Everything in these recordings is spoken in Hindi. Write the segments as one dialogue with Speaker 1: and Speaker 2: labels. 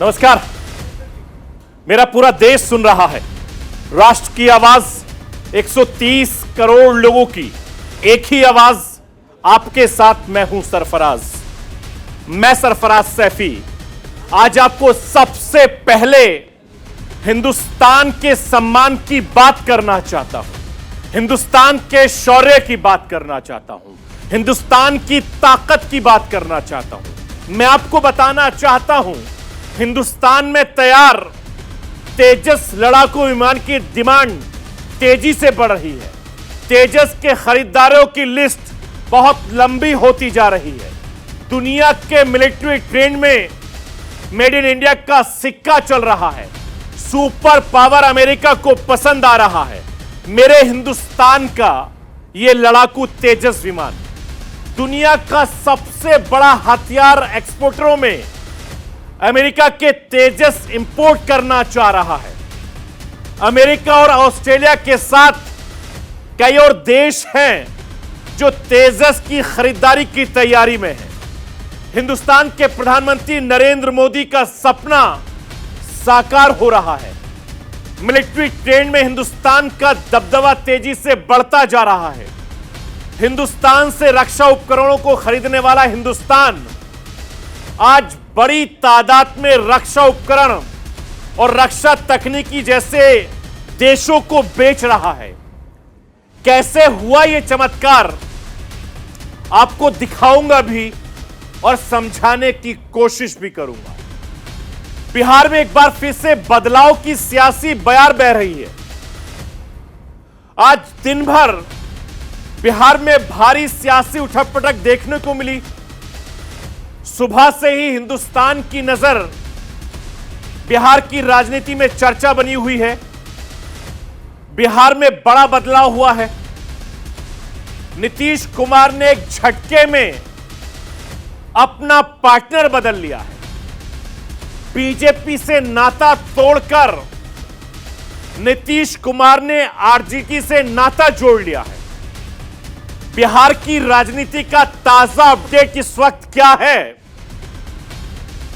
Speaker 1: नमस्कार। मेरा पूरा देश सुन रहा है। राष्ट्र की आवाज 130 करोड़ लोगों की एक ही आवाज, आपके साथ मैं हूं सरफराज। मैं सरफराज सैफी आज आपको सबसे पहले हिंदुस्तान के सम्मान की बात करना चाहता हूं, हिंदुस्तान के शौर्य की बात करना चाहता हूं, हिंदुस्तान की ताकत की बात करना चाहता हूं। मैं आपको बताना चाहता हूं, हिंदुस्तान में तैयार तेजस लड़ाकू विमान की डिमांड तेजी से बढ़ रही है। तेजस के खरीदारों की लिस्ट बहुत लंबी होती जा रही है। दुनिया के मिलिट्री ट्रेंड में मेड इन इंडिया का सिक्का चल रहा है। सुपर पावर अमेरिका को पसंद आ रहा है मेरे हिंदुस्तान का यह लड़ाकू तेजस विमान। दुनिया का सबसे बड़ा हथियार एक्सपोर्टरों में अमेरिका के तेजस इंपोर्ट करना चाह रहा है। अमेरिका और ऑस्ट्रेलिया के साथ कई और देश हैं जो तेजस की खरीदारी की तैयारी में हैं। हिंदुस्तान के प्रधानमंत्री नरेंद्र मोदी का सपना साकार हो रहा है। मिलिट्री ट्रेंड में हिंदुस्तान का दबदबा तेजी से बढ़ता जा रहा है। हिंदुस्तान से रक्षा उपकरणों को खरीदने वाला हिंदुस्तान आज बड़ी तादाद में रक्षा उपकरण और रक्षा तकनीकी जैसे देशों को बेच रहा है। कैसे हुआ यह चमत्कार आपको दिखाऊंगा भी और समझाने की कोशिश भी करूंगा। बिहार में एक बार फिर से बदलाव की सियासी बयार बह रही है। आज दिन भर बिहार में भारी सियासी उठक-पटक देखने को मिली। सुबह से ही हिंदुस्तान की नजर बिहार की राजनीति में चर्चा बनी हुई है। बिहार में बड़ा बदलाव हुआ है। नीतीश कुमार ने एक झटके में अपना पार्टनर बदल लिया है। बीजेपी से नाता तोड़कर नीतीश कुमार ने आरजेडी से नाता जोड़ लिया है। बिहार की राजनीति का ताजा अपडेट इस वक्त क्या है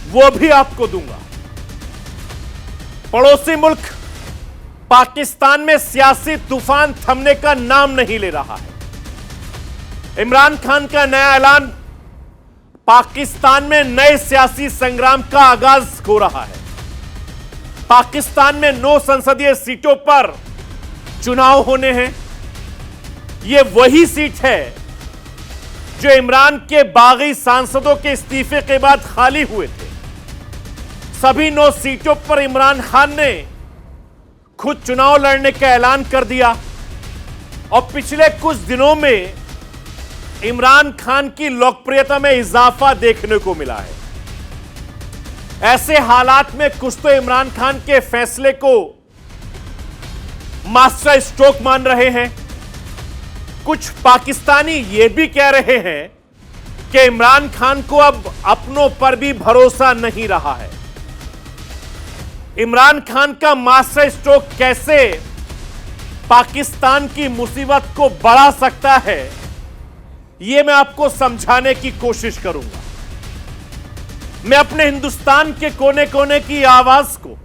Speaker 1: वो भी आपको दूंगा। पड़ोसी मुल्क पाकिस्तान में सियासी तूफान थमने का नाम नहीं ले रहा है। इमरान खान का नया ऐलान पाकिस्तान में नए सियासी संग्राम का आगाज हो रहा है। पाकिस्तान में 9 संसदीय सीटों पर चुनाव होने हैं। यह वही सीट है जो इमरान के बागी सांसदों के इस्तीफे के बाद खाली हुए थे। सभी 9 सीटों पर इमरान खान ने खुद चुनाव लड़ने का ऐलान कर दिया और पिछले कुछ दिनों में इमरान खान की लोकप्रियता में इजाफा देखने को मिला है। ऐसे हालात में कुछ तो इमरान खान के फैसले को मास्टर स्ट्रोक मान रहे हैं, कुछ पाकिस्तानी यह भी कह रहे हैं कि इमरान खान को अब अपनों पर भी भरोसा नहीं रहा है। इमरान खान का मास्टर स्ट्रोक कैसे पाकिस्तान की मुसीबत को बढ़ा सकता है यह मैं आपको समझाने की कोशिश करूंगा। मैं अपने हिंदुस्तान के कोने कोने की आवाज को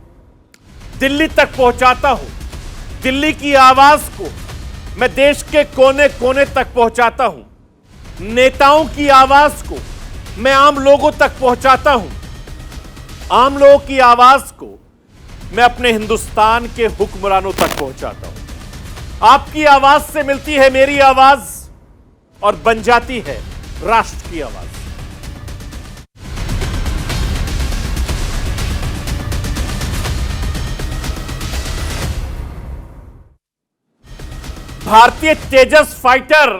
Speaker 1: दिल्ली तक पहुंचाता हूं। दिल्ली की आवाज को मैं देश के कोने कोने तक पहुंचाता हूं। नेताओं की आवाज को मैं आम लोगों तक पहुंचाता हूं। आम लोगों की आवाज को मैं अपने हिंदुस्तान के हुक्मरानों तक पहुंचाता हूं। आपकी आवाज से मिलती है मेरी आवाज और बन जाती है राष्ट्र की आवाज। भारतीय तेजस फाइटर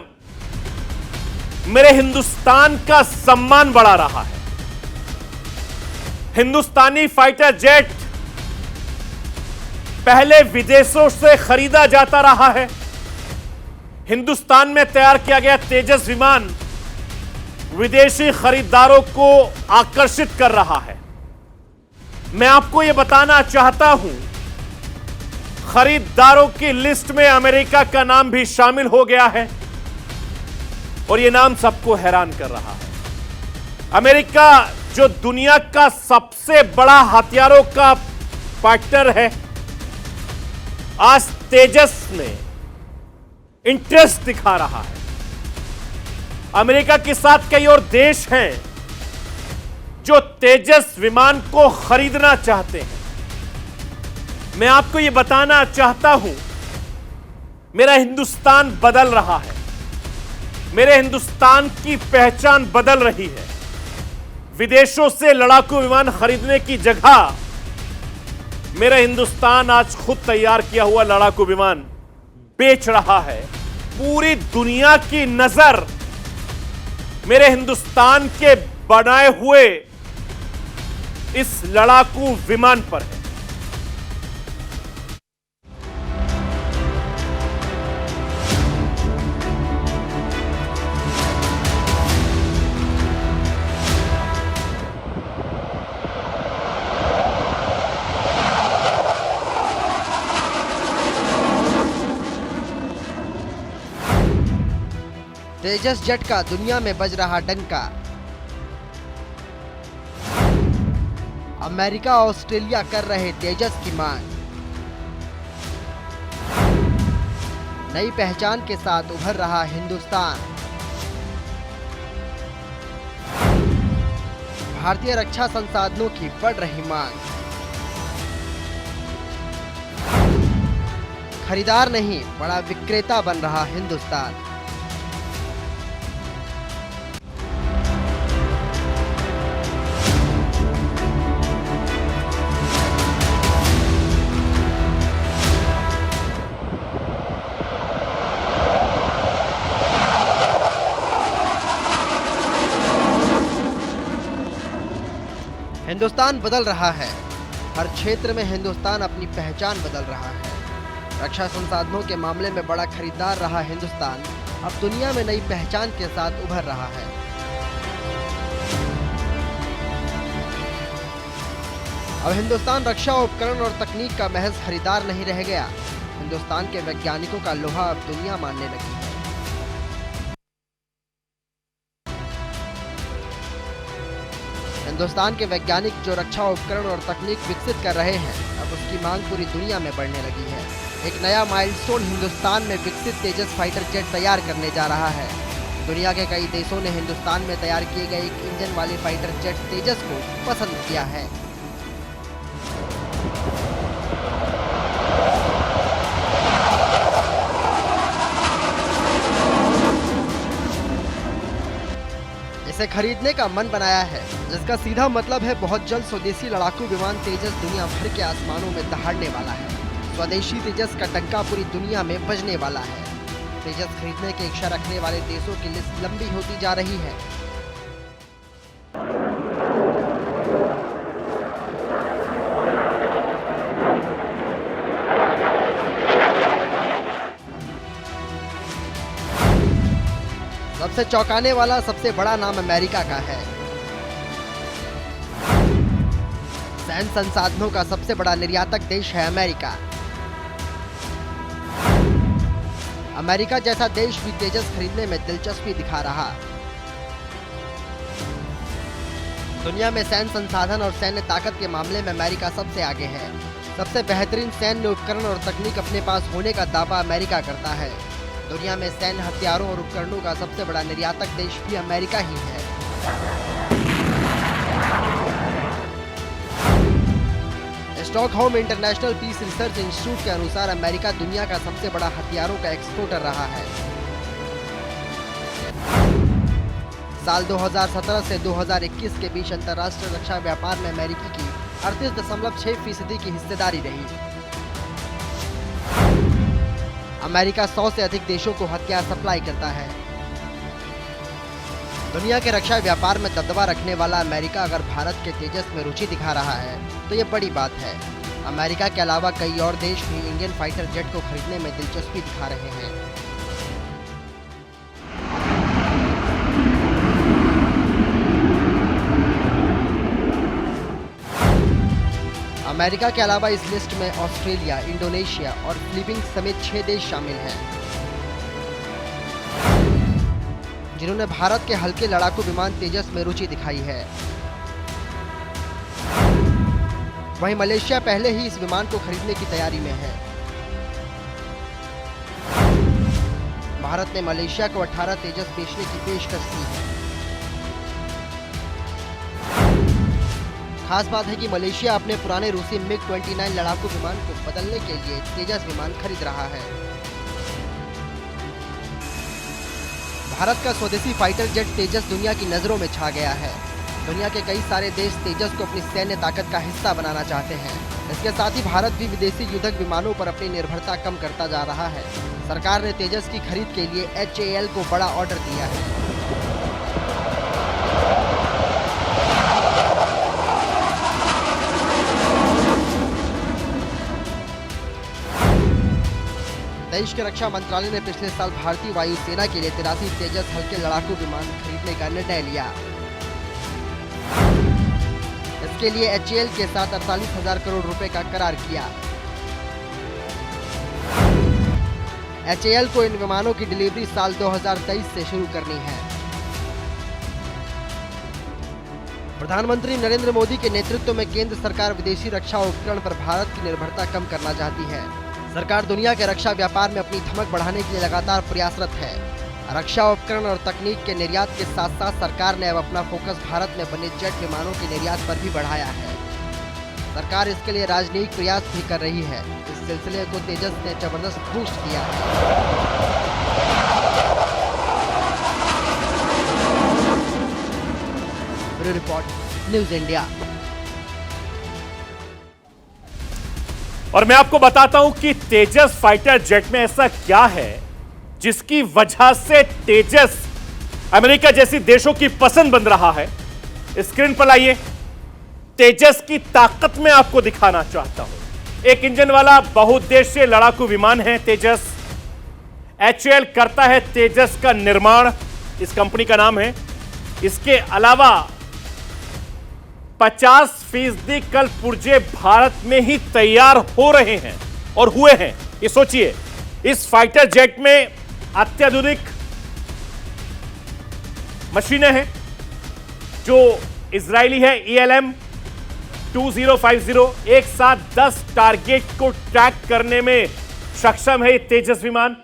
Speaker 1: मेरे हिंदुस्तान का सम्मान बढ़ा रहा है। हिंदुस्तानी फाइटर जेट पहले विदेशों से खरीदा जाता रहा है। हिंदुस्तान में तैयार किया गया तेजस विमान विदेशी खरीदारों को आकर्षित कर रहा है। मैं आपको यह बताना चाहता हूं, खरीदारों की लिस्ट में अमेरिका का नाम भी शामिल हो गया है और यह नाम सबको हैरान कर रहा है। अमेरिका जो दुनिया का सबसे बड़ा हथियारों का पार्टनर है, आज तेजस में इंटरेस्ट दिखा रहा है। अमेरिका के साथ कई और देश हैं जो तेजस विमान को खरीदना चाहते हैं। मैं आपको यह बताना चाहता हूं, मेरा हिंदुस्तान बदल रहा है, मेरे हिंदुस्तान की पहचान बदल रही है। विदेशों से लड़ाकू विमान खरीदने की जगह मेरा हिंदुस्तान आज खुद तैयार किया हुआ लड़ाकू विमान बेच रहा है। पूरी दुनिया की नजर मेरे हिंदुस्तान के बनाए हुए इस लड़ाकू विमान पर है।
Speaker 2: तेजस जेट का दुनिया में बज रहा डंका। अमेरिका ऑस्ट्रेलिया कर रहे तेजस की मांग। नई पहचान के साथ उभर रहा हिंदुस्तान। भारतीय रक्षा संसाधनों की बढ़ रही मांग। खरीदार नहीं, बड़ा विक्रेता बन रहा हिंदुस्तान। हिंदुस्तान बदल रहा है। हर क्षेत्र में हिंदुस्तान अपनी पहचान बदल रहा है। रक्षा संसाधनों के मामले में बड़ा खरीदार रहा हिंदुस्तान अब दुनिया में नई पहचान के साथ उभर रहा है। अब हिंदुस्तान रक्षा उपकरण और तकनीक का महज खरीदार नहीं रह गया। हिंदुस्तान के वैज्ञानिकों का लोहा अब दुनिया मानने लगी है। हिंदुस्तान के वैज्ञानिक जो रक्षा उपकरण और तकनीक विकसित कर रहे हैं, अब उसकी मांग पूरी दुनिया में बढ़ने लगी है। एक नया माइलस्टोन हिंदुस्तान में विकसित तेजस फाइटर जेट तैयार करने जा रहा है। दुनिया के कई देशों ने हिंदुस्तान में तैयार किए गए एक इंजन वाले फाइटर जेट तेजस को पसंद किया है। इसे खरीदने का मन बनाया है, जिसका सीधा मतलब है बहुत जल्द स्वदेशी लड़ाकू विमान तेजस दुनिया भर के आसमानों में दहाड़ने वाला है। स्वदेशी तेजस का डंका पूरी दुनिया में बजने वाला है। तेजस खरीदने की इच्छा रखने वाले देशों की लिस्ट लंबी होती जा रही है। सबसे चौंकाने वाला सबसे बड़ा नाम अमेरिका का है। सैन्य संसाधनों का सबसे बड़ा निर्यातक देश है अमेरिका। अमेरिका जैसा देश भी तेजस खरीदने में दिलचस्पी दिखा रहा। दुनिया में सैन्य संसाधन और सैन्य ताकत के मामले में अमेरिका सबसे आगे है। सबसे बेहतरीन सैन्य उपकरण और तकनीक अपने पास होने का दावा अमेरिका करता है। दुनिया में सैन्य हथियारों और उपकरणों का सबसे बड़ा निर्यातक देश भी अमेरिका ही है। Stockholm International Peace Research Institute के अनुसार अमेरिका दुनिया का सबसे बड़ा हथियारों का एक्सपोर्टर रहा है। साल 2017 से 2021 के बीच अंतर्राष्ट्रीय रक्षा व्यापार में अमेरिकी की 38.6% की हिस्सेदारी रही। अमेरिका 100 से अधिक देशों को हथियार सप्लाई करता है। दुनिया के रक्षा व्यापार में दबदबा रखने वाला अमेरिका अगर भारत के तेजस में रुचि दिखा रहा है तो ये बड़ी बात है। अमेरिका के अलावा कई और देश भी इंडियन फाइटर जेट को खरीदने में दिलचस्पी दिखा रहे हैं। अमेरिका के अलावा इस लिस्ट में ऑस्ट्रेलिया, इंडोनेशिया और फिलीपींस समेत 6 देश शामिल हैं, जिन्होंने भारत के हल्के लड़ाकू विमान तेजस में रुचि दिखाई है। वहीं मलेशिया पहले ही इस विमान को खरीदने की तैयारी में है। भारत ने मलेशिया को 18 तेजस बेचने की पेशकश की है। खास बात है कि मलेशिया अपने पुराने रूसी MiG-29 लड़ाकू विमान को बदलने के लिए तेजस विमान खरीद रहा है। भारत का स्वदेशी फाइटर जेट तेजस दुनिया की नजरों में छा गया है। दुनिया के कई सारे देश तेजस को अपनी सैन्य ताकत का हिस्सा बनाना चाहते हैं। इसके साथ ही भारत भी विदेशी युद्धक विमानों पर अपनी निर्भरता कम करता जा रहा है। सरकार ने तेजस की खरीद के लिए HAL को बड़ा ऑर्डर दिया है। देश के रक्षा मंत्रालय ने पिछले साल भारतीय वायुसेना के लिए 83 तेजस हल्के लड़ाकू विमान खरीदने का निर्णय लिया। इसके लिए HAL के साथ 48,000 करोड़ रुपए का करार किया। HAL को इन विमानों की डिलीवरी साल 2023 से शुरू करनी है। प्रधानमंत्री नरेंद्र मोदी के नेतृत्व में केंद्र सरकार विदेशी रक्षा उपकरण पर भारत की निर्भरता कम करना चाहती है। सरकार दुनिया के रक्षा व्यापार में अपनी धमक बढ़ाने के लिए लगातार प्रयासरत है। रक्षा उपकरण और तकनीक के निर्यात के साथ साथ सरकार ने अब अपना फोकस भारत में बने जेट विमानों के निर्यात पर भी बढ़ाया है। सरकार इसके लिए राजनयिक प्रयास भी कर रही है। इस सिलसिले को तेजस ने जबरदस्त बूस्ट किया है। Bureau report, news India.
Speaker 1: और मैं आपको बताता हूं कि तेजस फाइटर जेट में ऐसा क्या है जिसकी वजह से तेजस अमेरिका जैसी देशों की पसंद बन रहा है। स्क्रीन पर लाइए, तेजस की ताकत में आपको दिखाना चाहता हूं। एक इंजन वाला बहुउद्देशीय लड़ाकू विमान है तेजस। HAL करता है तेजस का निर्माण, इस कंपनी का नाम है। इसके अलावा 50% कल पुर्जे भारत में ही तैयार हो रहे हैं और हुए हैं। ये सोचिए, इस फाइटर जेट में अत्याधुनिक मशीनें हैं जो इजरायली है। ELM 2050 एक साथ 10 टारगेट को ट्रैक करने में सक्षम है ये तेजस विमान।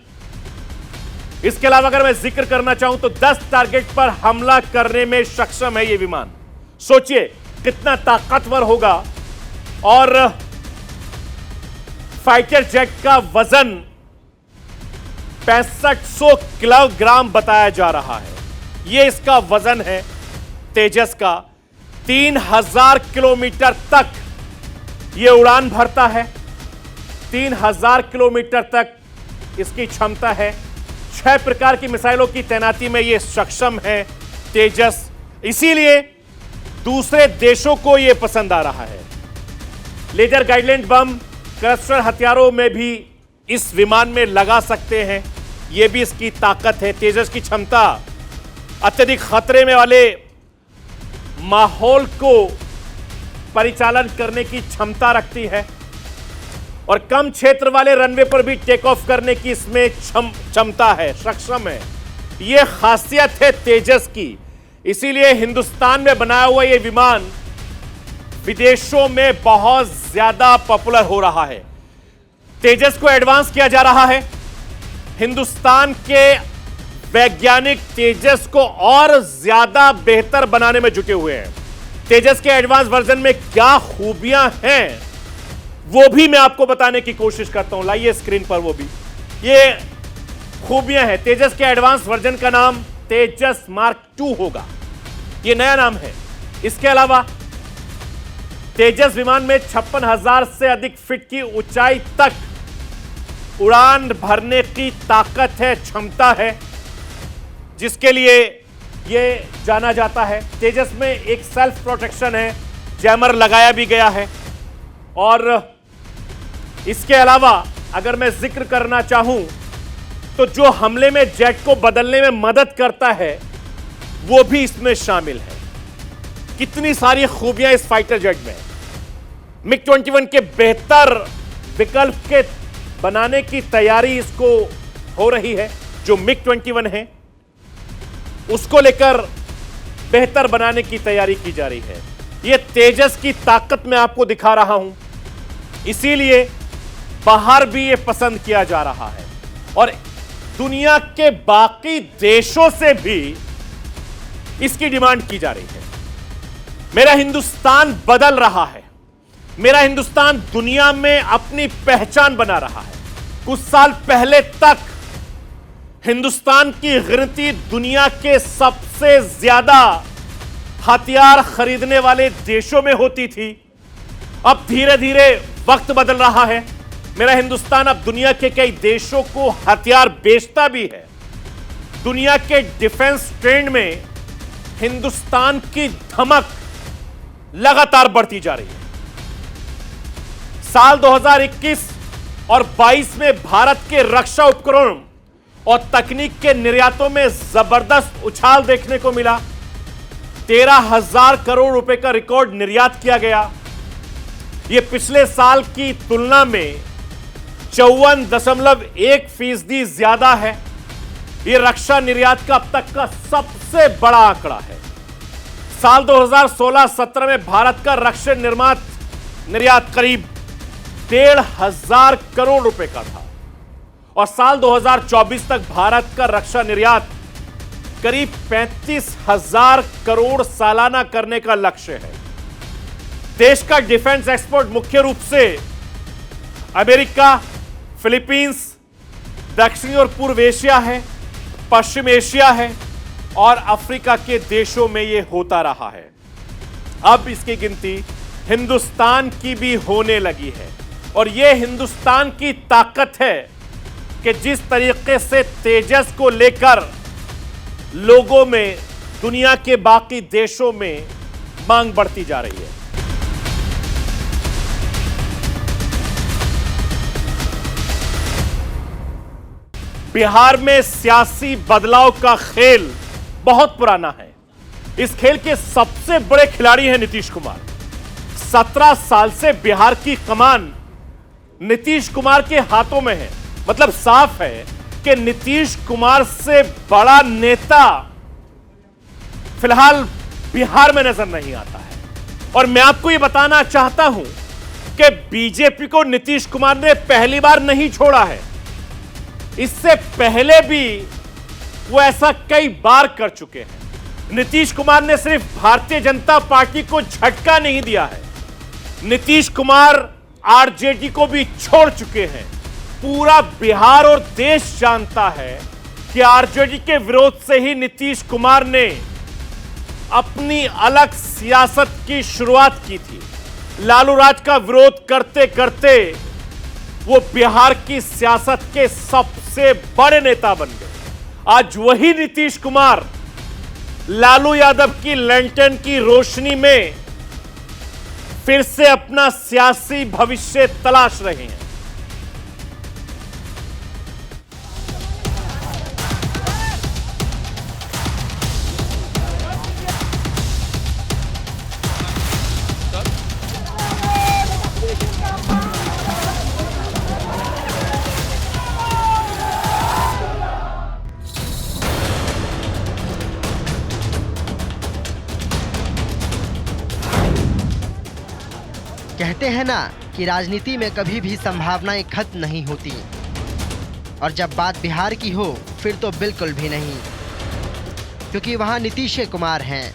Speaker 1: इसके अलावा अगर मैं जिक्र करना चाहूं तो 10 टारगेट पर हमला करने में सक्षम है ये विमान। सोचिए कितना ताकतवर होगा। और फाइटर जेट का वजन 6500 किलोग्राम बताया जा रहा है। यह इसका वजन है तेजस का। 3000 किलोमीटर तक यह उड़ान भरता है। 3000 किलोमीटर तक इसकी क्षमता है। 6 प्रकार की मिसाइलों की तैनाती में यह सक्षम है तेजस। इसीलिए दूसरे देशों को यह पसंद आ रहा है। लेजर गाइडेड बम क्लस्टर हथियारों में भी इस विमान में लगा सकते हैं। यह भी इसकी ताकत है। तेजस की क्षमता अत्यधिक खतरे में वाले माहौल को परिचालन करने की क्षमता रखती है और कम क्षेत्र वाले रनवे पर भी टेक ऑफ करने की इसमें क्षमता है, सक्षम है। यह खासियत है तेजस की। इसीलिए हिंदुस्तान में बनाया हुआ यह विमान विदेशों में बहुत ज्यादा पॉपुलर हो रहा है। तेजस को एडवांस किया जा रहा है। हिंदुस्तान के वैज्ञानिक तेजस को और ज्यादा बेहतर बनाने में जुटे हुए हैं। तेजस के एडवांस वर्जन में क्या खूबियां हैं वो भी मैं आपको बताने की कोशिश करता हूं। लाइए स्क्रीन पर वो भी। ये खूबियां हैं। तेजस के एडवांस वर्जन का नाम तेजस मार्क 2 होगा। यह नया नाम है। इसके अलावा तेजस विमान में 56,000 से अधिक फीट की ऊंचाई तक उड़ान भरने की ताकत है, क्षमता है, जिसके लिए यह जाना जाता है। तेजस में एक सेल्फ प्रोटेक्शन है, जैमर लगाया भी गया है। और इसके अलावा अगर मैं जिक्र करना चाहूं तो जो हमले में जेट को बदलने में मदद करता है वो भी इसमें शामिल है। कितनी सारी खूबियां इस फाइटर जेट में। MiG-21 के बेहतर विकल्प के बनाने की तैयारी इसको हो रही है। जो MiG-21 है उसको लेकर बेहतर बनाने की तैयारी की जा रही है। ये तेजस की ताकत मैं आपको दिखा रहा हूं, इसीलिए बाहर भी ये पसंद किया जा रहा है और दुनिया के बाकी देशों से भी इसकी डिमांड की जा रही है। मेरा हिंदुस्तान बदल रहा है, मेरा हिंदुस्तान दुनिया में अपनी पहचान बना रहा है। कुछ साल पहले तक हिंदुस्तान की गिनती दुनिया के सबसे ज्यादा हथियार खरीदने वाले देशों में होती थी। अब धीरे धीरे वक्त बदल रहा है, मेरा हिंदुस्तान अब दुनिया के कई देशों को हथियार बेचता भी है। दुनिया के डिफेंस ट्रेंड में हिंदुस्तान की धमक लगातार बढ़ती जा रही है। साल 2021 और 22 में भारत के रक्षा उपकरण और तकनीक के निर्यातों में जबरदस्त उछाल देखने को मिला। 13,000 करोड़ रुपए का रिकॉर्ड निर्यात किया गया। यह पिछले साल की तुलना में 54.1% ज्यादा है। यह रक्षा निर्यात का अब तक का सबसे बड़ा आंकड़ा है। साल 2016-17 में भारत का रक्षा निर्यात करीब 1,500 करोड़ रुपए का था और साल 2024 तक भारत का रक्षा निर्यात करीब 35,000 करोड़ सालाना करने का लक्ष्य है। देश का डिफेंस एक्सपोर्ट मुख्य रूप से अमेरिका, फिलीपींस, दक्षिणी और पूर्व एशिया है, पश्चिम एशिया है और अफ्रीका के देशों में यह होता रहा है। अब इसकी गिनती हिंदुस्तान की भी होने लगी है और यह हिंदुस्तान की ताकत है कि जिस तरीके से तेजस को लेकर लोगों में, दुनिया के बाकी देशों में मांग बढ़ती जा रही है। बिहार में सियासी बदलाव का खेल बहुत पुराना है। इस खेल के सबसे बड़े खिलाड़ी हैं नीतीश कुमार। 17 साल से बिहार की कमान नीतीश कुमार के हाथों में है। मतलब साफ है कि नीतीश कुमार से बड़ा नेता फिलहाल बिहार में नजर नहीं आता है। और मैं आपको यह बताना चाहता हूं कि बीजेपी को नीतीश कुमार ने पहली बार नहीं छोड़ा है। इससे पहले भी वो ऐसा कई बार कर चुके हैं। नीतीश कुमार ने सिर्फ भारतीय जनता पार्टी को झटका नहीं दिया है, नीतीश कुमार आरजेडी को भी छोड़ चुके हैं। पूरा बिहार और देश जानता है कि आरजेडी के विरोध से ही नीतीश कुमार ने अपनी अलग सियासत की शुरुआत की थी। लालू राज का विरोध करते करते वो बिहार की सियासत के सबसे बड़े नेता बन गए। आज वही नीतीश कुमार लालू यादव की लैंटर्न की रोशनी में फिर से अपना सियासी भविष्य तलाश रहे हैं।
Speaker 2: कहते हैं ना कि राजनीति में कभी भी संभावनाएं खत्म नहीं होती, और जब बात बिहार की हो फिर तो बिल्कुल भी नहीं, क्योंकि वहां नीतीश कुमार हैं।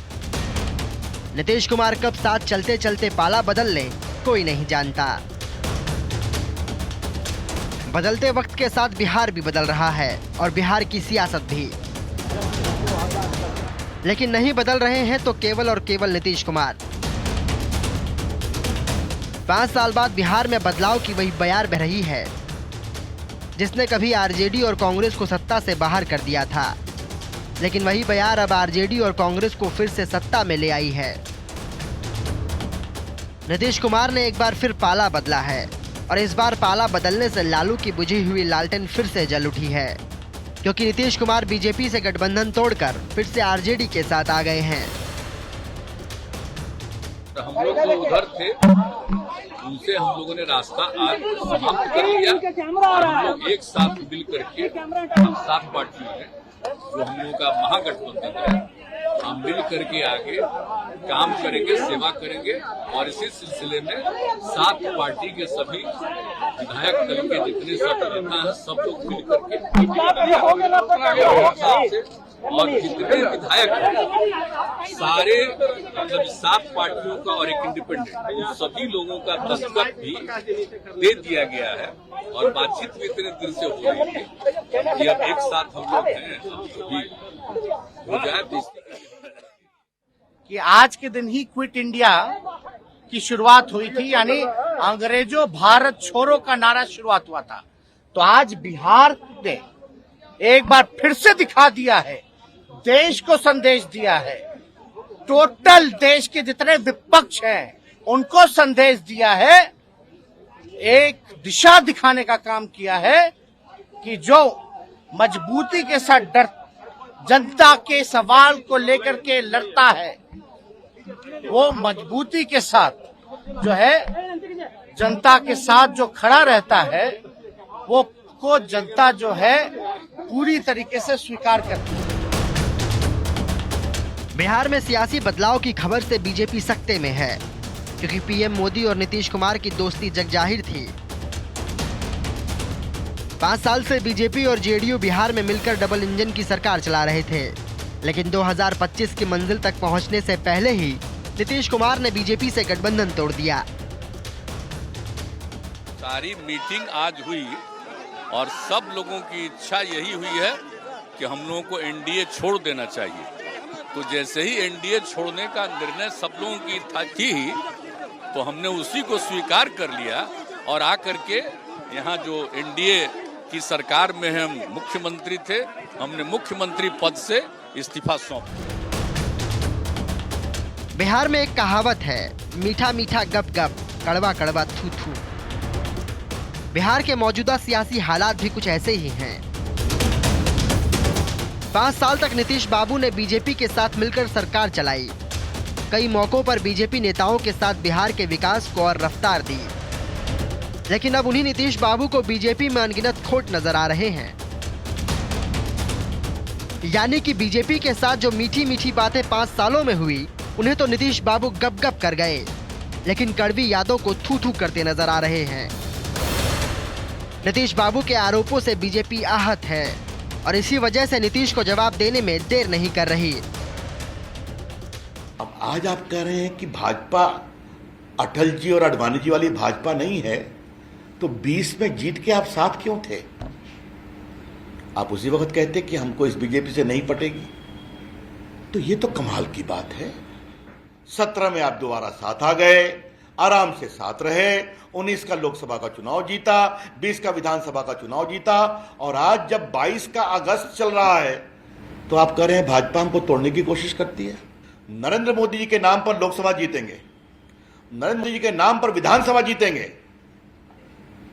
Speaker 2: नीतीश कुमार कब साथ चलते चलते पाला बदल ले कोई नहीं जानता। बदलते वक्त के साथ बिहार भी बदल रहा है और बिहार की सियासत भी, लेकिन नहीं बदल रहे हैं तो केवल और केवल नीतीश कुमार। 5 साल बाद बिहार में बदलाव की वही बयार बह रही है जिसने कभी आरजेडी और कांग्रेस को सत्ता से बाहर कर दिया था, लेकिन वही बयार अब आरजेडी और कांग्रेस को फिर से सत्ता में ले आई है। नीतीश कुमार ने एक बार फिर पाला बदला है और इस बार पाला बदलने से लालू की बुझी हुई लालटेन फिर से जल उठी है, क्योंकि नीतीश कुमार बीजेपी से गठबंधन तोड़कर फिर से आरजेडी के साथ आ गए हैं।
Speaker 3: हम लोग जो उधर थे उनसे हम लोगों ने रास्ता आज समाप्त कर लिया और हम लोग एक साथ मिल करके हम 7 पार्टियों में जो हम लोगों का महागठबंधन है हम मिल करके आगे काम करेंगे, सेवा करेंगे और इसी सिलसिले में 7 पार्टी के सभी विधायक दल के जितने सब नेता हैं सब लोग मिल करके और जितने विधायक हैं सारे मतलब 7 पार्टियों का और एक इंडिपेंडेंट सभी लोगों का दस्तखत भी दे दिया गया है और बातचीत भी इतने दिन से हो रही थी कि अब एक साथ हम लोग हैं सभी हो जाए।
Speaker 4: कि आज के दिन ही क्विट इंडिया की शुरुआत हुई थी, यानी अंग्रेजों भारत छोड़ो का नारा शुरुआत हुआ था। तो आज बिहार ने एक बार फिर से दिखा दिया है, देश को संदेश दिया है, टोटल देश के जितने विपक्ष हैं उनको संदेश दिया है, एक दिशा दिखाने का काम किया है कि जो मजबूती के साथ जनता के सवाल को लेकर के लड़ता है वो मजबूती के साथ जो है जनता के साथ जो खड़ा रहता है वो को जनता जो है पूरी तरीके से स्वीकार करती है।
Speaker 2: बिहार में सियासी बदलाव की खबर से बीजेपी सकते में है, क्योंकि पीएम मोदी और नीतीश कुमार की दोस्ती जगजाहिर थी। 5 साल से बीजेपी और जेडीयू बिहार में मिलकर डबल इंजन की सरकार चला रहे थे, लेकिन 2025 की मंजिल तक पहुंचने से पहले ही नीतीश कुमार ने बीजेपी से गठबंधन तोड़ दिया।
Speaker 3: सारी मीटिंग आज हुई और सब लोगों की इच्छा यही हुई है कि हम लोगों को एनडीए छोड़ देना चाहिए। तो जैसे ही एनडीए छोड़ने का निर्णय सब लोगों की थी तो हमने उसी को स्वीकार कर लिया और आकर के यहाँ जो एनडीए की सरकार में हम मुख्यमंत्री थे, हमने मुख्यमंत्री पद से इस्तीफा सौंपा।
Speaker 2: बिहार में एक कहावत है, मीठा मीठा गप गप, कड़वा कड़वा थू थू। बिहार के मौजूदा सियासी हालात भी कुछ ऐसे ही हैं। 5 साल तक नीतीश बाबू ने बीजेपी के साथ मिलकर सरकार चलाई। कई मौकों पर बीजेपी नेताओं के साथ बिहार के विकास को और रफ्तार दी, लेकिन अब उन्हीं नीतीश बाबू को बीजेपी में अनगिनत खोट नजर आ रहे हैं। यानी कि बीजेपी के साथ जो मीठी मीठी बातें 5 सालों में हुई, उन्हें तो नीतीश बाबू गप गप कर गए, लेकिन कड़वी यादों को थू थू करते नजर आ रहे हैं। नीतीश बाबू के आरोपों से बीजेपी आहत है और इसी वजह से नीतीश को जवाब देने में देर नहीं कर रही।
Speaker 5: अब आज आप कह रहे हैं कि भाजपा अटल जी और आडवाणी जी वाली भाजपा नहीं है, तो 20 में जीत के आप साथ क्यों थे? आप उसी वक्त कहते कि हमको इस बीजेपी से नहीं पटेगी। तो ये तो कमाल की बात है। 17 में आप दोबारा साथ आ गए, आराम से साथ रहे, 19 का लोकसभा का चुनाव जीता, 20 का विधानसभा का चुनाव जीता, और आज जब 22 का अगस्त चल रहा है तो आप कह रहे हैं भाजपा हमको तोड़ने की कोशिश करती है। नरेंद्र मोदी जी के नाम पर लोकसभा जीतेंगे, नरेंद्र मोदी जी के नाम पर विधानसभा जीतेंगे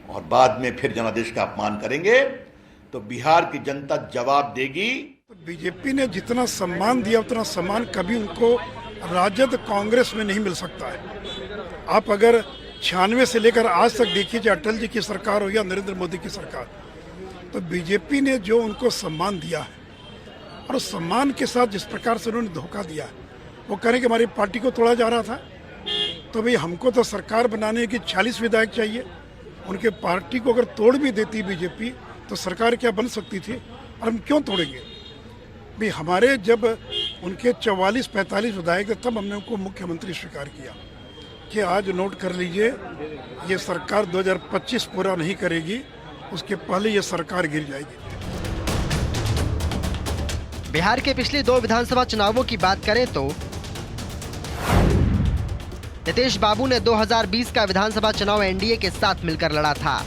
Speaker 5: और बाद में फिर जनादेश का अपमान करेंगे तो बिहार की जनता जवाब देगी।
Speaker 6: बीजेपी ने जितना सम्मान दिया उतना सम्मान कभी उनको राजद कांग्रेस में नहीं मिल सकता है। आप अगर 96 से लेकर आज तक देखिए, चाहे अटल जी की सरकार हो या नरेंद्र मोदी की सरकार, तो बीजेपी ने जो उनको सम्मान दिया है और उस सम्मान के साथ जिस प्रकार से उन्होंने धोखा दिया है, वो कह रहे कि हमारी पार्टी को तोड़ा जा रहा था, तो भाई हमको तो सरकार बनाने की 40 विधायक चाहिए। उनके पार्टी को अगर तोड़ भी देती बीजेपी तो सरकार क्या बन सकती थी, और हम क्यों तोड़ेंगे भाई? हमारे जब उनके 44-45 विधायक थे तब हमने उनको मुख्यमंत्री स्वीकार किया कि आज नोट कर लीजिए, ये सरकार 2025 पूरा नहीं करेगी, उसके पहले ये सरकार गिर जाएगी।
Speaker 2: बिहार के पिछले 2 विधानसभा चुनावों की बात करें तो नीतीश बाबू ने 2020 का विधानसभा चुनाव एनडीए के साथ मिलकर लड़ा था,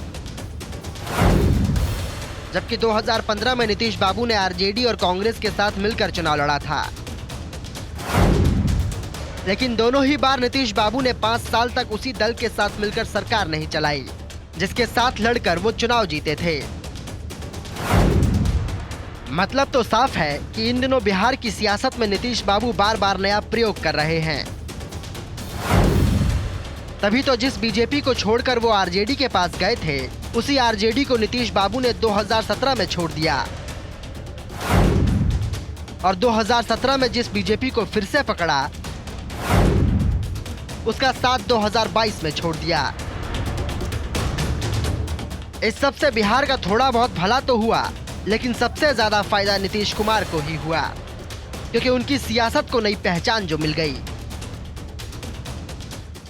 Speaker 2: जबकि 2015 में नीतीश बाबू ने आरजेडी और कांग्रेस के साथ मिलकर चुनाव लड़ा था। लेकिन दोनों ही बार नीतीश बाबू ने 5 साल तक उसी दल के साथ मिलकर सरकार नहीं चलाई, जिसके साथ लड़कर वो चुनाव जीते थे। मतलब तो साफ है कि इन दिनों बिहार की सियासत में नीतीश बाबू बार बार नया प्रयोग कर रहे हैं। तभी तो जिस बीजेपी को छोड़कर वो आरजेडी के पास गए थे, उसी आरजेडी को नीतीश बाबू ने 2017 में छोड़ दिया। और 2017 में जिस बीजेपी को फिर से पकड़ा उसका साथ 2022 में छोड़ दिया। इस सब से बिहार का थोड़ा बहुत भला तो हुआ, लेकिन सबसे ज्यादा फायदा नीतीश कुमार को ही हुआ, क्योंकि उनकी सियासत को नई पहचान जो मिल गई।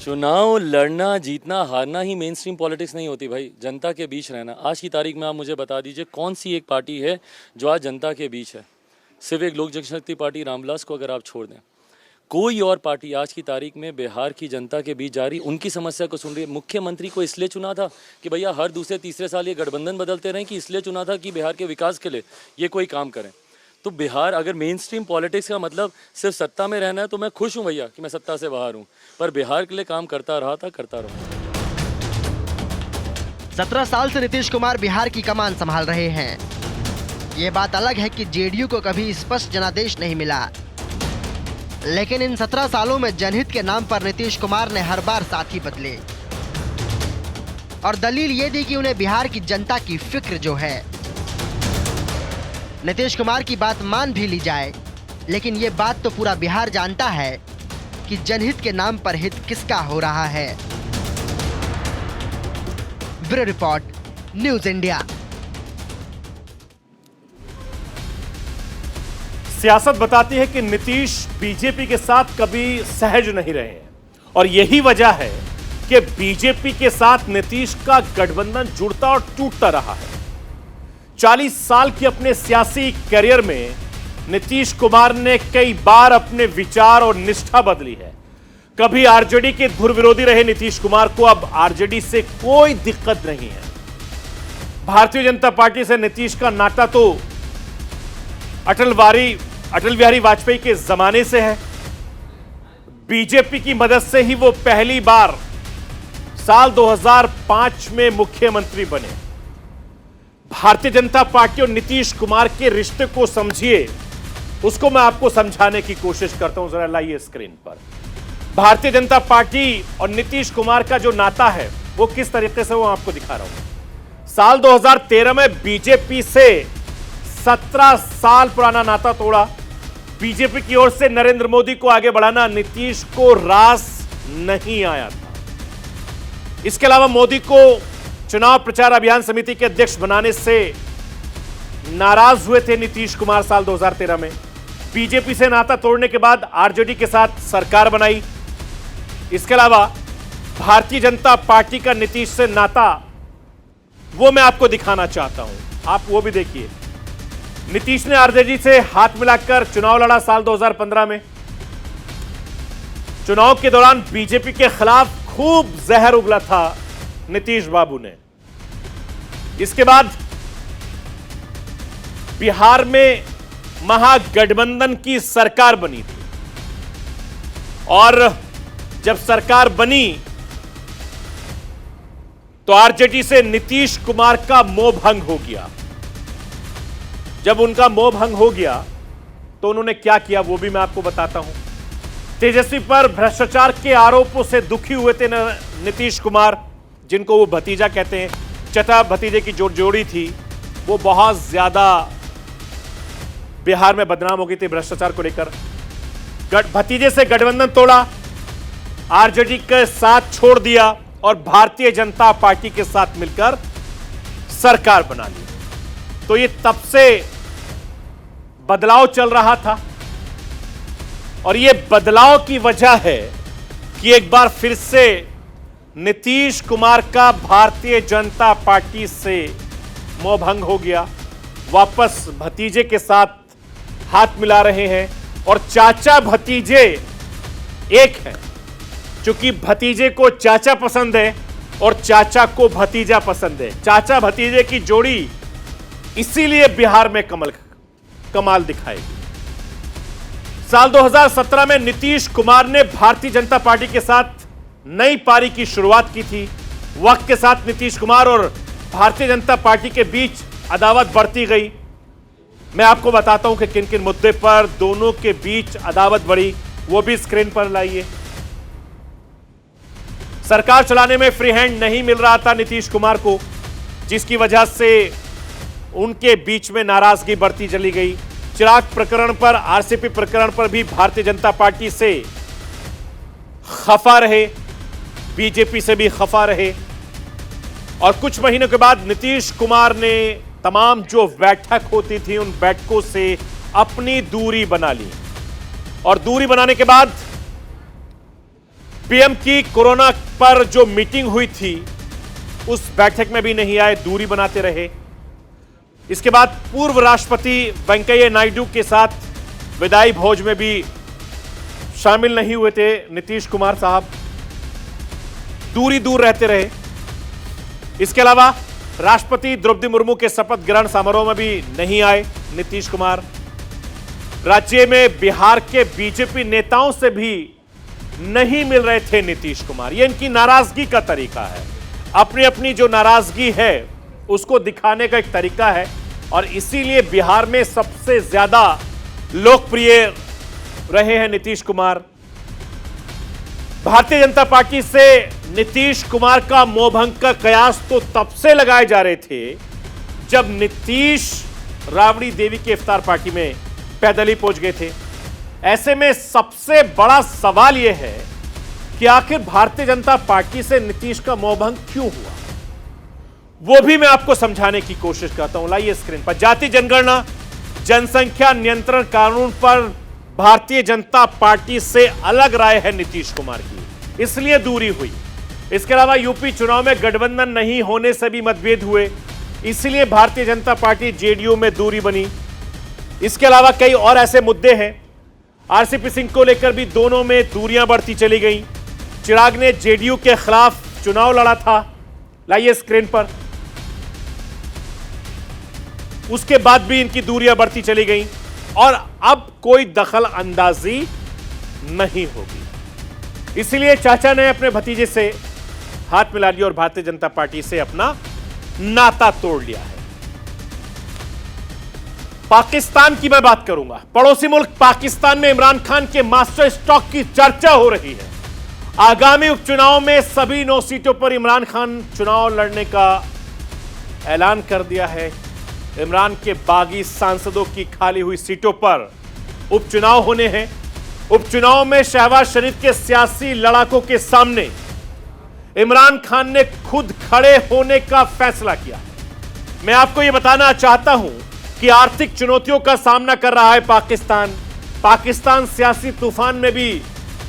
Speaker 7: चुनाव लड़ना, जीतना, हारना ही मेन स्ट्रीम पॉलिटिक्स नहीं होती भाई। जनता के बीच रहना। आज की तारीख में आप मुझे बता दीजिए कौन सी एक पार्टी है जो आज जनता के बीच है। सिर्फ एक लोक जनशक्ति पार्टी रामविलास को अगर आप छोड़ दें, कोई और पार्टी आज की तारीख में बिहार की जनता के बीच जा रही, उनकी समस्या को सुन रही है। मुख्यमंत्री को इसलिए चुना था कि भैया हर दूसरे तीसरे साल ये गठबंधन बदलते रहें, कि इसलिए चुना था कि बिहार के विकास के लिए ये कोई काम करें। तो बिहार, अगर मेन स्ट्रीम पॉलिटिक्स का मतलब सिर्फ सत्ता में रहना है तो मैं खुश हूँ भैया कि मैं सत्ता से बाहर हूँ, पर बिहार के लिए काम करता रहा था, करता रहूँगा।
Speaker 2: 17 साल से नीतीश कुमार बिहार की कमान संभाल रहे हैं। ये बात अलग है कि जेडीयू को कभी स्पष्ट जनादेश नहीं मिला, लेकिन इन 17 सालों में जनहित के नाम पर नीतीश कुमार ने हर बार साथी बदले और दलील ये दी कि उन्हें बिहार की जनता की फिक्र जो है। नीतीश कुमार की बात मान भी ली जाए, लेकिन ये बात तो पूरा बिहार जानता है कि जनहित के नाम पर हित किसका हो रहा है। Bureau report, news India.
Speaker 1: सियासत बताती है कि नीतीश बीजेपी के साथ कभी सहज नहीं रहे हैं और यही वजह है कि बीजेपी के साथ नीतीश का गठबंधन जुड़ता और टूटता रहा है। 40 साल के अपने सियासी करियर में नीतीश कुमार ने कई बार अपने विचार और निष्ठा बदली है। कभी आरजेडी के धुर विरोधी रहे नीतीश कुमार को अब आरजेडी से कोई दिक्कत नहीं है। भारतीय जनता पार्टी से नीतीश का नाता तो अटल बिहारी वाजपेयी के जमाने से है। बीजेपी की मदद से ही वो पहली बार साल 2005 में मुख्यमंत्री बने। भारतीय जनता पार्टी और नीतीश कुमार के रिश्ते को समझिए, उसको मैं आपको समझाने की कोशिश करता हूं। जरा लाइए स्क्रीन पर। भारतीय जनता पार्टी और नीतीश कुमार का जो नाता है वो किस तरीके से, वो आपको दिखा रहा हूं। साल 2013 में बीजेपी से 17 साल पुराना नाता तोड़ा। बीजेपी की ओर से नरेंद्र मोदी को आगे बढ़ाना नीतीश को रास नहीं आया था। इसके अलावा मोदी को चुनाव प्रचार अभियान समिति के अध्यक्ष बनाने से नाराज हुए थे नीतीश कुमार साल 2013 में। बीजेपी से नाता तोड़ने के बाद आरजेडी के साथ सरकार बनाई। इसके अलावा भारतीय जनता पार्टी का नीतीश से नाता, वो मैं आपको दिखाना चाहता हूं, आप वो भी देखिए। नीतीश ने आरजेडी से हाथ मिलाकर चुनाव लड़ा साल 2015 में। चुनाव के दौरान बीजेपी के खिलाफ खूब जहर उगला था नीतीश बाबू ने। इसके बाद बिहार में महागठबंधन की सरकार बनी थी और जब सरकार बनी तो आरजेडी से नीतीश कुमार का मोह भंग हो गया। जब उनका मोह भंग हो गया तो उन्होंने क्या किया वो भी मैं आपको बताता हूं। तेजस्वी पर भ्रष्टाचार के आरोपों से दुखी हुए थे नीतीश कुमार, जिनको वो भतीजा कहते हैं। चचा भतीजे की जो जोड़ी थी वो बहुत ज्यादा बिहार में बदनाम हो गई थी भ्रष्टाचार को लेकर। भतीजे से गठबंधन तोड़ा, आरजेडी के साथ छोड़ दिया और भारतीय जनता पार्टी के साथ मिलकर सरकार बना ली। तो ये तब से बदलाव चल रहा था और ये बदलाव की वजह है कि एक बार फिर से नीतीश कुमार का भारतीय जनता पार्टी से मोह भंग हो गया। वापस भतीजे के साथ हाथ मिला रहे हैं और चाचा भतीजे एक हैं, क्योंकि भतीजे को चाचा पसंद है और चाचा को भतीजा पसंद है। चाचा भतीजे की जोड़ी इसीलिए बिहार में कमाल दिखाएगी। साल 2017 में नीतीश कुमार ने भारतीय जनता पार्टी के साथ नई पारी की शुरुआत की थी। वक्त के साथ नीतीश कुमार और भारतीय जनता पार्टी के बीच अदावत बढ़ती गई। मैं आपको बताता हूं कि किन किन मुद्दे पर दोनों के बीच अदावत बढ़ी, वो भी स्क्रीन पर लाइए। सरकार चलाने में फ्री हैंड नहीं मिल रहा था नीतीश कुमार को, जिसकी वजह से उनके बीच में नाराजगी बढ़ती चली गई। चिराग प्रकरण पर, आरसीपी प्रकरण पर भी भारतीय जनता पार्टी से खफा रहे, बीजेपी से भी खफा रहे। और कुछ महीनों के बाद नीतीश कुमार ने तमाम जो बैठक होती थी उन बैठकों से अपनी दूरी बना ली। और दूरी बनाने के बाद पीएम की कोरोना पर जो मीटिंग हुई थी उस बैठक में भी नहीं आए, दूरी बनाते रहे। इसके बाद पूर्व राष्ट्रपति वेंकैया नायडू के साथ विदाई भोज में भी शामिल नहीं हुए थे नीतीश कुमार साहब, दूर रहते रहे। इसके अलावा राष्ट्रपति द्रौपदी मुर्मू के शपथ ग्रहण समारोह में भी नहीं आए नीतीश कुमार। राज्य में बिहार के बीजेपी नेताओं से भी नहीं मिल रहे थे नीतीश कुमार। यह इनकी नाराजगी का तरीका है, अपनी अपनी जो नाराजगी है उसको दिखाने का एक तरीका है। और इसीलिए बिहार में सबसे ज्यादा लोकप्रिय रहे हैं नीतीश कुमार। भारतीय जनता पार्टी से नीतीश कुमार का मोहभंग का कयास तो तब से लगाए जा रहे थे जब नीतीश राबड़ी देवी के इफ्तार पार्टी में पैदल ही पहुंच गए थे। ऐसे में सबसे बड़ा सवाल यह है कि आखिर भारतीय जनता पार्टी से नीतीश का मोहभंग क्यों हुआ, वो भी मैं आपको समझाने की कोशिश करता हूं। लाइए स्क्रीन पर। जाति जनगणना जनसंख्या नियंत्रण कानून पर भारतीय जनता पार्टी से अलग राय है नीतीश कुमार की, इसलिए दूरी हुई। इसके अलावा यूपी चुनाव में गठबंधन नहीं होने से भी मतभेद हुए, इसलिए भारतीय जनता पार्टी जेडीयू में दूरी बनी। इसके अलावा कई और ऐसे मुद्दे हैं। आरसीपी सिंह को लेकर भी दोनों में दूरियां बढ़ती चली गई। चिराग ने जेडीयू के खिलाफ चुनाव लड़ा था, लाइए स्क्रीन पर। उसके बाद भी इनकी दूरियां बढ़ती चली गई और अब कोई दखल अंदाजी नहीं होगी। इसलिए चाचा ने अपने भतीजे से हाथ मिला लिया और भारतीय जनता पार्टी से अपना नाता तोड़ लिया है। पाकिस्तान की मैं बात करूंगा। पड़ोसी मुल्क पाकिस्तान में इमरान खान के मास्टर स्ट्रोक की चर्चा हो रही है। आगामी उपचुनाव में सभी 9 सीटों पर इमरान खान चुनाव लड़ने का ऐलान कर दिया है। इमरान के बागी सांसदों की खाली हुई सीटों पर उपचुनाव होने हैं। उपचुनाव में शहबाज शरीफ के सियासी लड़ाकों के सामने इमरान खान ने खुद खड़े होने का फैसला किया। मैं आपको यह बताना चाहता हूं कि आर्थिक चुनौतियों का सामना कर रहा है पाकिस्तान सियासी तूफान में भी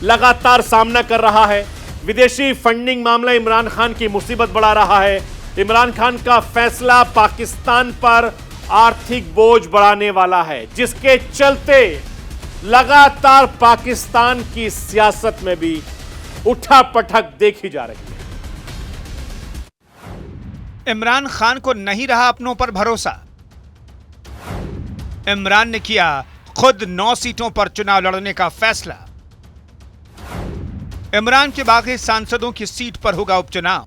Speaker 1: लगातार सामना कर रहा है। विदेशी फंडिंग मामला इमरान खान की मुसीबत बढ़ा रहा है। इमरान खान का फैसला पाकिस्तान पर आर्थिक बोझ बढ़ाने वाला है, जिसके चलते लगातार पाकिस्तान की सियासत में भी उठापटक देखी जा रही है।
Speaker 8: इमरान खान को नहीं रहा अपनों पर भरोसा। इमरान ने किया खुद 9 सीटों पर चुनाव लड़ने का फैसला। इमरान के बागी सांसदों की सीट पर होगा उपचुनाव।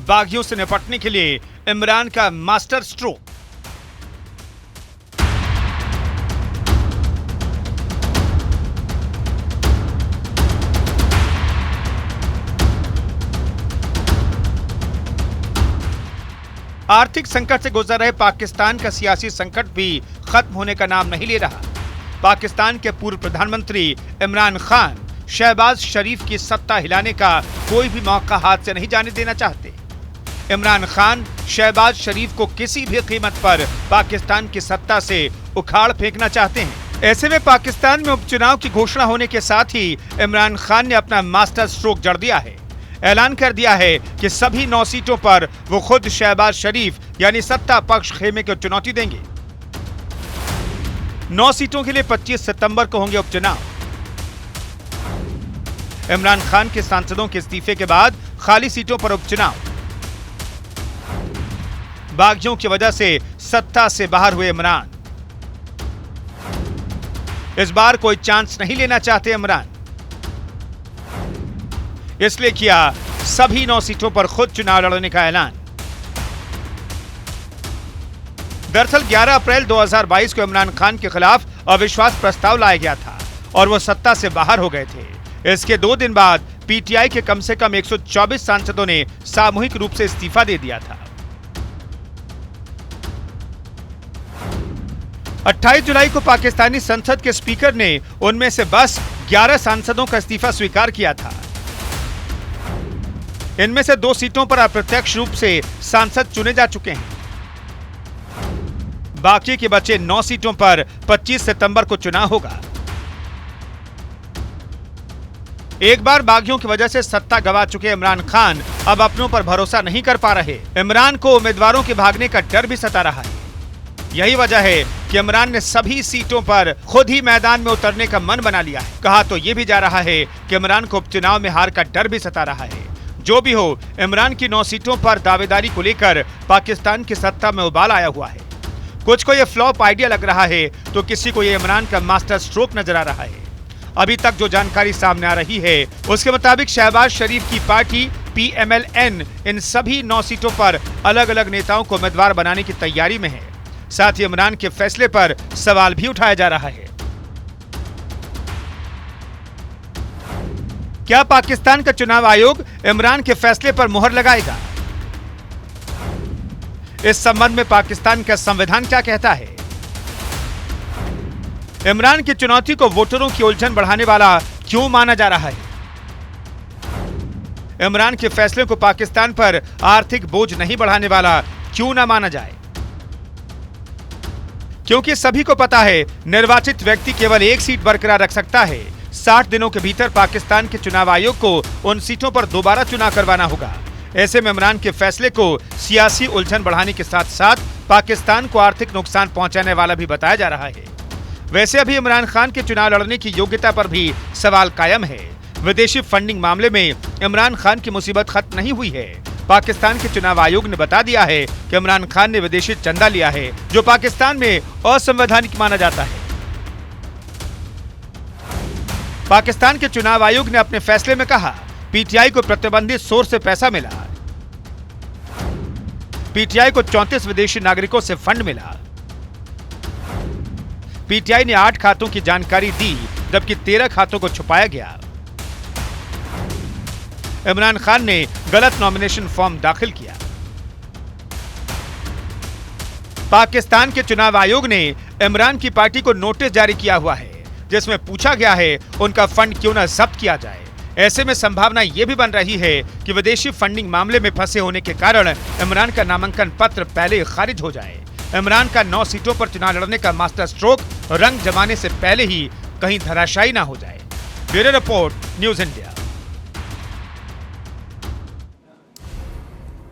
Speaker 8: बागियों से निपटने के लिए इमरान का मास्टर स्ट्रोक। आर्थिक संकट से गुजर रहे पाकिस्तान का सियासी संकट भी खत्म होने का नाम नहीं ले रहा। पाकिस्तान के पूर्व प्रधानमंत्री इमरान खान शहबाज शरीफ की सत्ता हिलाने का कोई भी मौका हाथ से नहीं जाने देना चाहते। इमरान खान शहबाज शरीफ को किसी भी कीमत पर पाकिस्तान की सत्ता से उखाड़ फेंकना चाहते हैं। ऐसे में पाकिस्तान में उपचुनाव की घोषणा होने के साथ ही इमरान खान ने अपना मास्टर स्ट्रोक जड़ दिया है। ऐलान कर दिया है कि सभी 9 सीटों पर वो खुद शहबाज शरीफ यानी सत्ता पक्ष खेमे को चुनौती देंगे। 9 सीटों के लिए 25 सितंबर को होंगे उपचुनाव। इमरान खान के सांसदों के इस्तीफे के बाद खाली सीटों पर उपचुनाव। बागियों की वजह से सत्ता से बाहर हुए इमरान। इस बार कोई चांस नहीं लेना चाहते इमरान, इसलिए किया सभी 9 सीटों पर खुद चुनाव लड़ने का ऐलान। दरअसल 11 अप्रैल 2022 को इमरान खान के खिलाफ अविश्वास प्रस्ताव लाया गया था और वो सत्ता से बाहर हो गए थे। इसके 2 दिन बाद पीटीआई के कम से कम 124 सांसदों ने सामूहिक रूप से इस्तीफा दे दिया था। 28 जुलाई को पाकिस्तानी संसद के स्पीकर ने उनमें से बस 11 सांसदों का इस्तीफा स्वीकार किया था। इनमें से 2 सीटों पर अप्रत्यक्ष रूप से सांसद चुने जा चुके हैं। बाकी के बचे 9 सीटों पर 25 सितंबर को चुनाव होगा। एक बार बागियों की वजह से सत्ता गंवा चुके इमरान खान अब अपनों पर भरोसा नहीं कर पा रहे। इमरान को उम्मीदवारों के भागने का डर भी सता रहा है। यही वजह है कि इमरान ने सभी सीटों पर खुद ही मैदान में उतरने का मन बना लिया है। कहा तो ये भी जा रहा है कि इमरान को उपचुनाव में हार का डर भी सता रहा है। जो भी हो, इमरान की 9 सीटों पर दावेदारी को लेकर पाकिस्तान की सत्ता में उबाल आया हुआ है। कुछ को ये फ्लॉप आइडिया लग रहा है तो किसी को ये इमरान का मास्टर स्ट्रोक नजर आ रहा है। अभी तक जो जानकारी सामने आ रही है उसके मुताबिक शहबाज शरीफ की पार्टी PMLN इन सभी 9 सीटों पर अलग अलग नेताओं को उम्मीदवार बनाने की तैयारी में है। साथ ही इमरान के फैसले पर सवाल भी उठाया जा रहा है। क्या पाकिस्तान का चुनाव आयोग इमरान के फैसले पर मुहर लगाएगा? इस संबंध में पाकिस्तान का संविधान क्या कहता है? इमरान की चुनौती को वोटरों की उलझन बढ़ाने वाला क्यों माना जा रहा है? इमरान के फैसले को पाकिस्तान पर आर्थिक बोझ नहीं बढ़ाने वाला क्यों ना माना जाए? क्योंकि सभी को पता है निर्वाचित व्यक्ति केवल एक सीट बरकरार रख सकता है। 60 दिनों के भीतर पाकिस्तान के चुनाव आयोग को उन सीटों पर दोबारा चुनाव करवाना होगा। ऐसे में इमरान के फैसले को सियासी उलझन बढ़ाने के साथ साथ पाकिस्तान को आर्थिक नुकसान पहुंचाने वाला भी बताया जा रहा है। वैसे अभी इमरान खान के चुनाव लड़ने की योग्यता पर भी सवाल कायम है। विदेशी फंडिंग मामले में इमरान खान की मुसीबत खत्म नहीं हुई है। पाकिस्तान के चुनाव आयोग ने बता दिया है कि इमरान खान ने विदेशी चंदा लिया है, जो पाकिस्तान में असंवैधानिक माना जाता है। पाकिस्तान के चुनाव आयोग ने अपने फैसले में कहा, PTI को प्रतिबंधित सोर्स से पैसा मिला। PTI को 34 विदेशी नागरिकों से फंड मिला। PTI ने 8 खातों की जानकारी दी, जबकि 13 खातों को छुपाया गया। इमरान खान ने गलत नॉमिनेशन फॉर्म दाखिल किया। पाकिस्तान के चुनाव आयोग ने इमरान की पार्टी को नोटिस जारी किया हुआ है, जिसमें पूछा गया है उनका फंड क्यों न जब्त किया जाए। ऐसे में संभावना यह भी बन रही है कि विदेशी फंडिंग मामले में फंसे होने के कारण इमरान का नामांकन पत्र पहले खारिज हो जाए। इमरान का 9 सीटों पर चुनाव लड़ने का मास्टर स्ट्रोक रंग जमाने से पहले ही कहीं धराशायी ना हो जाए। Bureau report, news India.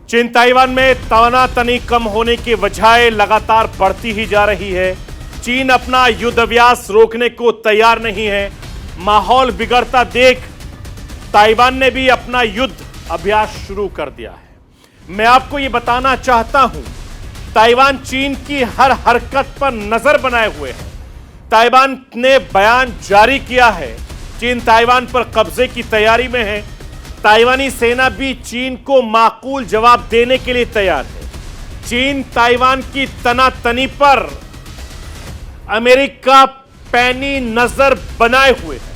Speaker 1: चीन ताइवान में तनातनी कम होने की वजह लगातार बढ़ती ही जा रही है। चीन अपना युद्ध अभ्यास रोकने को तैयार नहीं है। माहौल बिगड़ता देख ताइवान ने भी अपना युद्ध अभ्यास शुरू कर दिया है। मैं आपको यह बताना चाहता हूं, ताइवान चीन की हर हरकत पर नजर बनाए हुए है। ताइवान ने बयान जारी किया है, चीन ताइवान पर कब्जे की तैयारी में है। ताइवानी सेना भी चीन को माकूल जवाब देने के लिए तैयार है। चीन ताइवान की तनातनी पर अमेरिका पैनी नजर बनाए हुए है।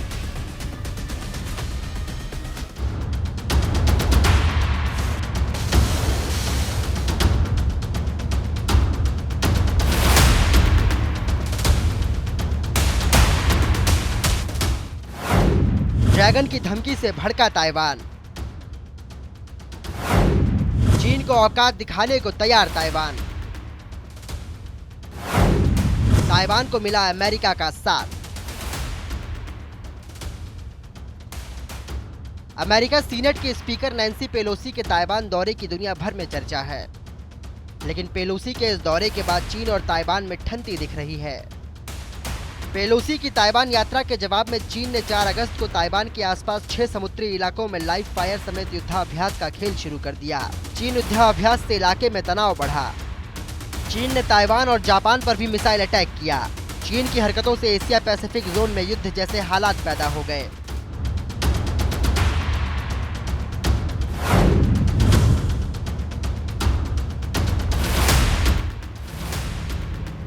Speaker 2: ड्रैगन की धमकी से भड़का ताइवान। चीन को औकात दिखाने को तैयार ताइवान। ताइवान को मिला अमेरिका का साथ। अमेरिका सीनेट के स्पीकर नैन्सी पेलोसी के ताइवान दौरे की दुनिया भर में चर्चा है, लेकिन पेलोसी के इस दौरे के बाद चीन और ताइवान में ठंडी दिख रही है। पेलोसी की ताइवान यात्रा के जवाब में चीन ने 4 अगस्त को ताइवान के आसपास 6 समुद्री इलाकों में लाइव फायर समेत युद्धाभ्यास का खेल शुरू कर दिया। चीन युद्धाभ्यास से इलाके में तनाव बढ़ा। चीन ने ताइवान और जापान पर भी मिसाइल अटैक किया। चीन की हरकतों से एशिया पैसिफिक जोन में युद्ध जैसे हालात पैदा हो गए।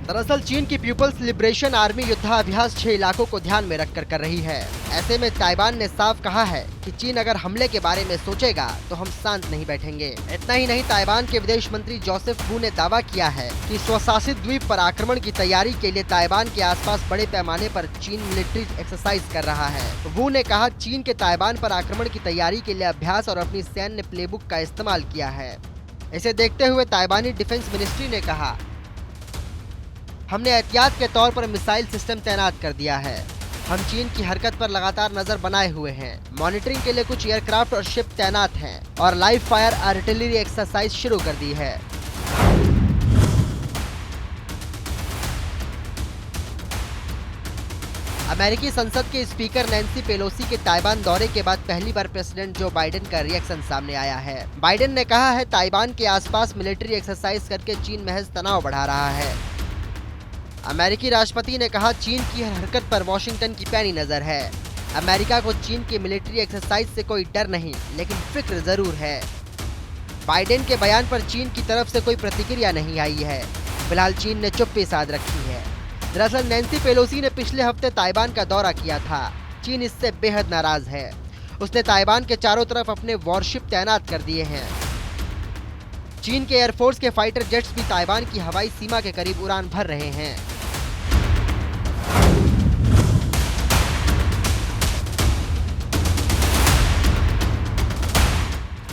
Speaker 2: दरअसल चीन की पीपल्स लिबरेशन आर्मी युद्धाभ्यास 6 इलाकों को ध्यान में रखकर कर रही है। ऐसे में ताइवान ने साफ कहा है कि चीन अगर हमले के बारे में सोचेगा तो हम शांत नहीं बैठेंगे। इतना ही नहीं, ताइवान के विदेश मंत्री जोसेफ वू ने दावा किया है कि स्वशासित द्वीप पर आक्रमण की तैयारी के लिए ताइवान के आसपास बड़े पैमाने पर चीन मिलिट्री एक्सरसाइज कर रहा है। वू ने कहा, चीन के ताइवान पर आक्रमण की तैयारी के लिए अभ्यास और अपनी सैन्य प्लेबुक का इस्तेमाल किया है। इसे देखते हुए ताइवानी डिफेंस मिनिस्ट्री ने कहा, हमने एहतियात के तौर पर मिसाइल सिस्टम तैनात कर दिया है। हम चीन की हरकत पर लगातार नजर बनाए हुए हैं। मॉनिटरिंग के लिए कुछ एयरक्राफ्ट और शिप तैनात हैं और लाइव फायर आर्टिलरी एक्सरसाइज शुरू कर दी है। अमेरिकी संसद के स्पीकर नैन्सी पेलोसी के ताइवान दौरे के बाद पहली बार प्रेसिडेंट जो बाइडेन का रिएक्शन सामने आया है। बाइडेन ने कहा है, ताइवान के आसपास मिलिट्री एक्सरसाइज करके चीन महज तनाव बढ़ा रहा है। अमेरिकी राष्ट्रपति ने कहा, चीन की हर हरकत पर वॉशिंगटन की पैनी नजर है। अमेरिका को चीन की मिलिट्री एक्सरसाइज से कोई डर नहीं, लेकिन फिक्र जरूर है। बाइडेन के बयान पर चीन की तरफ से कोई प्रतिक्रिया नहीं आई है। फिलहाल चीन ने चुप्पी साध रखी है। दरअसल नैन्सी पेलोसी ने पिछले हफ्ते ताइवान का दौरा किया था। चीन इससे बेहद नाराज है। उसने ताइवान के चारों तरफ अपने वॉरशिप तैनात कर दिए हैं। चीन के एयरफोर्स के फाइटर जेट्स भी ताइवान की हवाई सीमा के करीब उड़ान भर रहे हैं।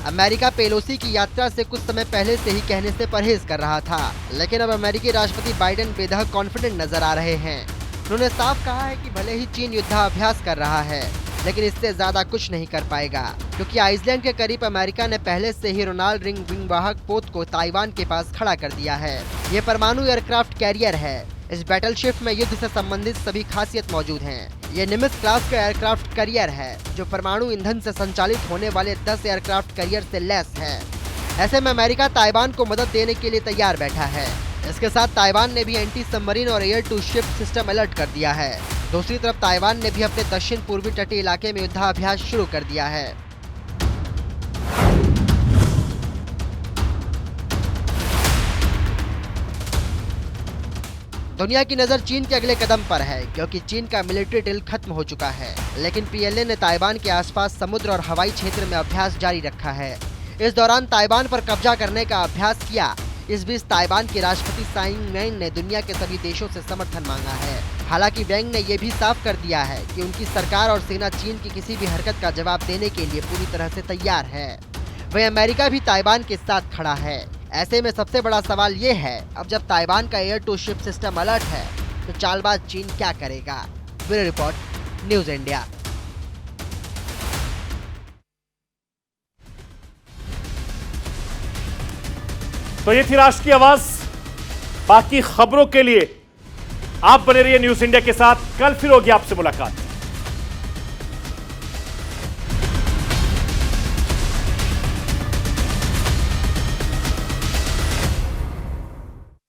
Speaker 2: अमेरिका पेलोसी की यात्रा से कुछ समय पहले से ही कहने से परहेज कर रहा था, लेकिन अब अमेरिकी राष्ट्रपति बाइडेन बेहद कॉन्फिडेंट नजर आ रहे हैं। उन्होंने साफ कहा है कि भले ही चीन युद्धाभ्यास कर रहा है, लेकिन इससे ज्यादा कुछ नहीं कर पाएगा, क्योंकि आइसलैंड के करीब अमेरिका ने पहले से ही रोनाल्ड रिंग विंगवाहक पोत को ताइवान के पास खड़ा कर दिया है। ये परमाणु एयरक्राफ्ट कैरियर है। इस बैटलशिप में युद्ध से संबंधित सभी खासियत मौजूद हैं। ये निमित्ज क्लास का एयरक्राफ्ट कैरियर है, जो परमाणु ईंधन से संचालित होने वाले 10 एयरक्राफ्ट कैरियर से लैस है। ऐसे में अमेरिका ताइवान को मदद देने के लिए तैयार बैठा है। इसके साथ ताइवान ने भी एंटी सबमरीन और air to ship system alert कर दिया है। दूसरी तरफ ताइवान ने भी अपने दक्षिण पूर्वी तटीय इलाके में युद्धाभ्यास शुरू कर दिया है। दुनिया की नजर चीन के अगले कदम पर है, क्योंकि चीन का मिलिट्री ड्रिल खत्म हो चुका है, लेकिन पीएलए ने ताइवान के आसपास समुद्र और हवाई क्षेत्र में अभ्यास जारी रखा है। इस दौरान ताइवान पर कब्जा करने का अभ्यास किया। इस बीच ताइवान के राष्ट्रपति त्साई इंग-वेन ने दुनिया के सभी देशों से समर्थन मांगा है। हालांकि वेंग ने यह भी साफ कर दिया है कि उनकी सरकार और सेना चीन की किसी भी हरकत का जवाब देने के लिए पूरी तरह से तैयार है। वहीं अमेरिका भी ताइवान के साथ खड़ा है। ऐसे में सबसे बड़ा सवाल ये है, अब जब ताइवान का air to ship system alert है, तो चालबाज चीन क्या करेगा? Bureau report, news India.
Speaker 1: तो ये थी राष्ट्र की आवाज। बाकी खबरों के लिए आप बने रहिए न्यूज इंडिया के साथ। कल फिर होगी आपसे मुलाकात।